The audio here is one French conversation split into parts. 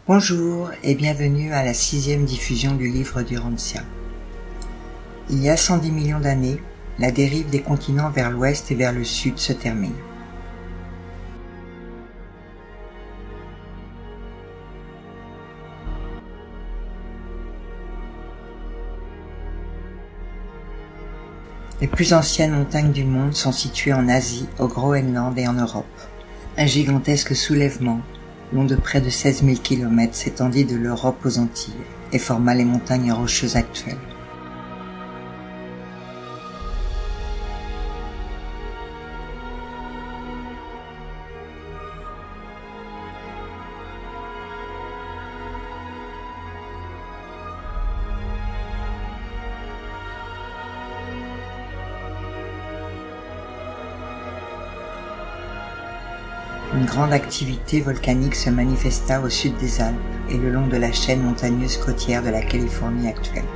Bonjour et bienvenue à la 6e diffusion du livre d'Urantia. Il y a 110 millions d'années, la dérive des continents vers l'ouest et vers le sud se termine. Les plus anciennes montagnes du monde sont situées en Asie, au Groenland et en Europe. Un gigantesque soulèvement, long de près de 16 000 km, s'étendit de l'Europe aux Antilles et forma les montagnes rocheuses actuelles. Une grande activité volcanique se manifesta au sud des Alpes et le long de la chaîne montagneuse côtière de la Californie actuelle.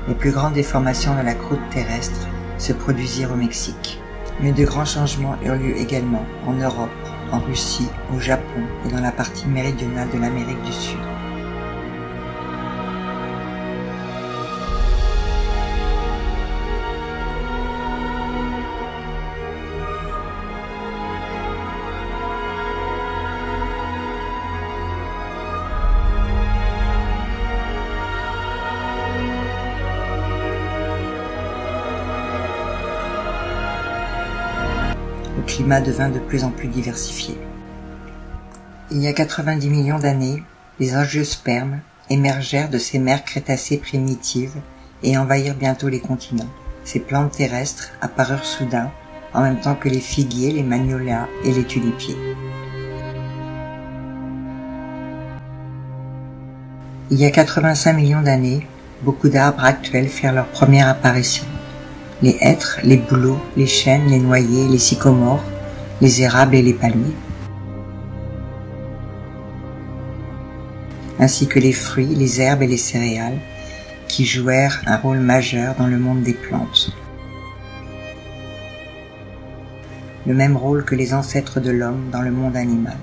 Les plus grandes déformations de la croûte terrestre se produisirent au Mexique. Mais de grands changements eurent lieu également en Europe, en Russie, au Japon et dans la partie méridionale de l'Amérique du Sud. Le climat devint de plus en plus diversifié. Il y a 90 millions d'années, les angiospermes émergèrent de ces mers crétacées primitives et envahirent bientôt les continents. Ces plantes terrestres apparurent soudain, en même temps que les figuiers, les magnolias et les tulipiers. Il y a 85 millions d'années, beaucoup d'arbres actuels firent leur première apparition. Les hêtres, les bouleaux, les chênes, les noyers, les sycomores, les érables et les palmiers. Ainsi que les fruits, les herbes et les céréales, qui jouèrent un rôle majeur dans le monde des plantes. Le même rôle que les ancêtres de l'homme dans le monde animal.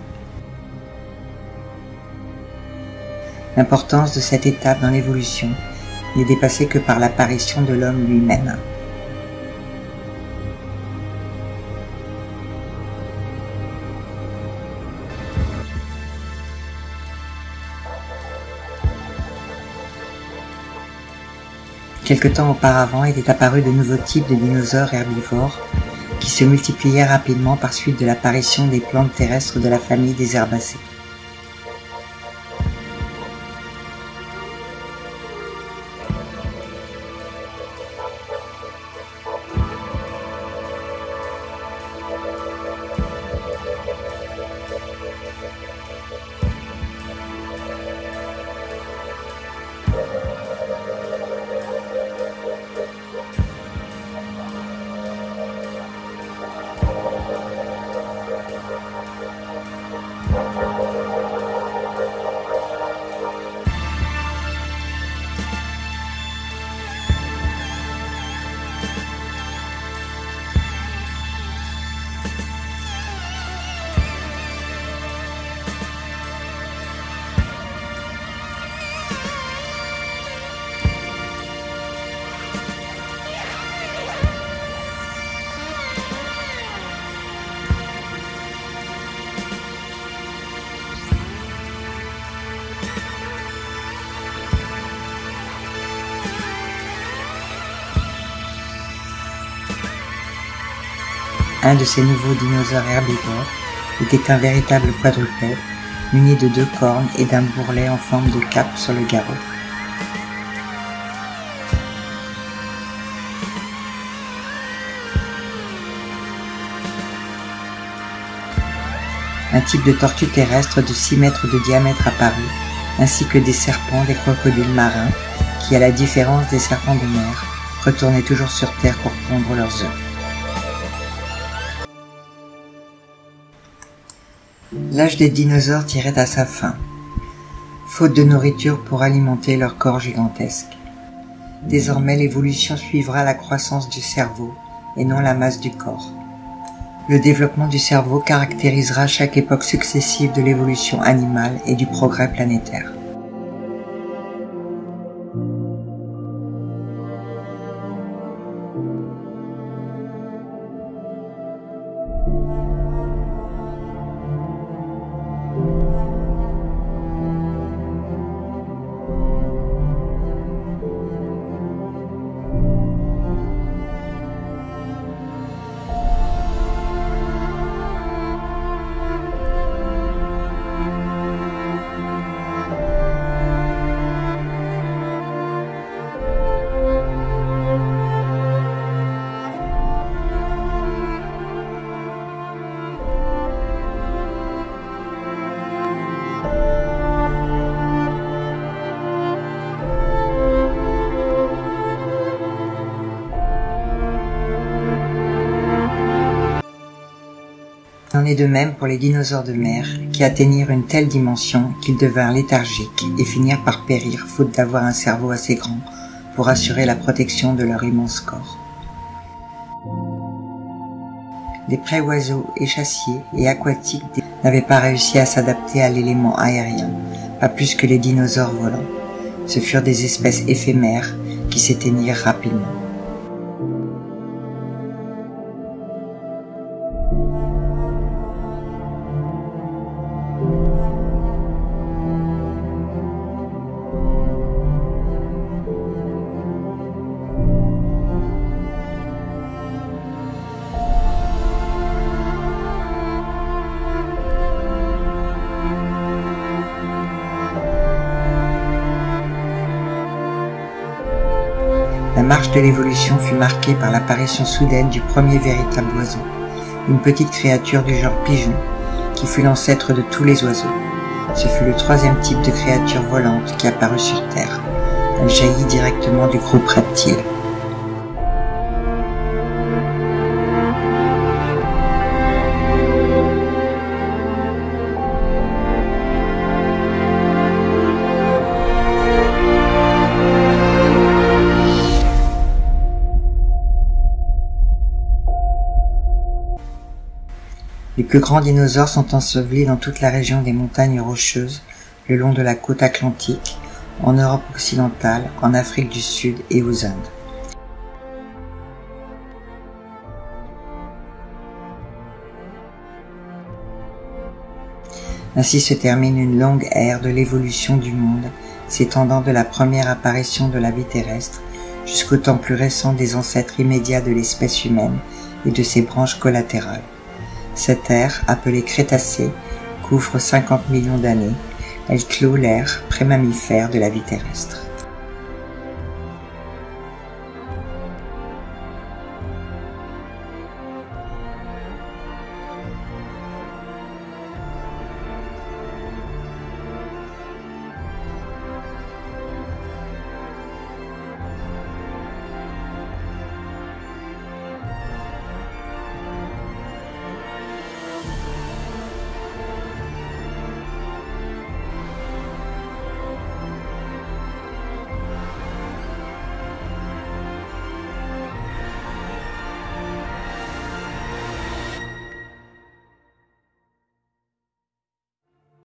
L'importance de cette étape dans l'évolution n'est dépassée que par l'apparition de l'homme lui-même. Quelque temps auparavant étaient apparus de nouveaux types de dinosaures herbivores qui se multipliaient rapidement par suite de l'apparition des plantes terrestres de la famille des herbacées. Un de ces nouveaux dinosaures herbivores était un véritable quadrupède, muni de 2 cornes et d'un bourrelet en forme de cape sur le garrot. Un type de tortue terrestre de 6 mètres de diamètre apparut, ainsi que des serpents, des crocodiles marins, qui, à la différence des serpents de mer, retournaient toujours sur terre pour pondre leurs œufs. L'âge des dinosaures tirait à sa fin, faute de nourriture pour alimenter leur corps gigantesque. Désormais, l'évolution suivra la croissance du cerveau et non la masse du corps. Le développement du cerveau caractérisera chaque époque successive de l'évolution animale et du progrès planétaire. Il en est de même pour les dinosaures de mer, qui atteignirent une telle dimension qu'ils devinrent léthargiques et finirent par périr faute d'avoir un cerveau assez grand pour assurer la protection de leur immense corps. Les pré-oiseaux échassiers et aquatiques n'avaient pas réussi à s'adapter à l'élément aérien, pas plus que les dinosaures volants. Ce furent des espèces éphémères qui s'éteignirent rapidement. La marche de l'évolution fut marquée par l'apparition soudaine du premier véritable oiseau, une petite créature du genre pigeon, qui fut l'ancêtre de tous les oiseaux. Ce fut le troisième type de créature volante qui apparut sur Terre. Elle jaillit directement du groupe reptile. Les plus grands dinosaures sont ensevelis dans toute la région des montagnes rocheuses, le long de la côte atlantique, en Europe occidentale, en Afrique du Sud et aux Indes. Ainsi se termine une longue ère de l'évolution du monde, s'étendant de la première apparition de la vie terrestre jusqu'au temps plus récent des ancêtres immédiats de l'espèce humaine et de ses branches collatérales. Cette ère, appelée Crétacé, couvre 50 millions d'années. Elle clôt l'ère prémammifère de la vie terrestre.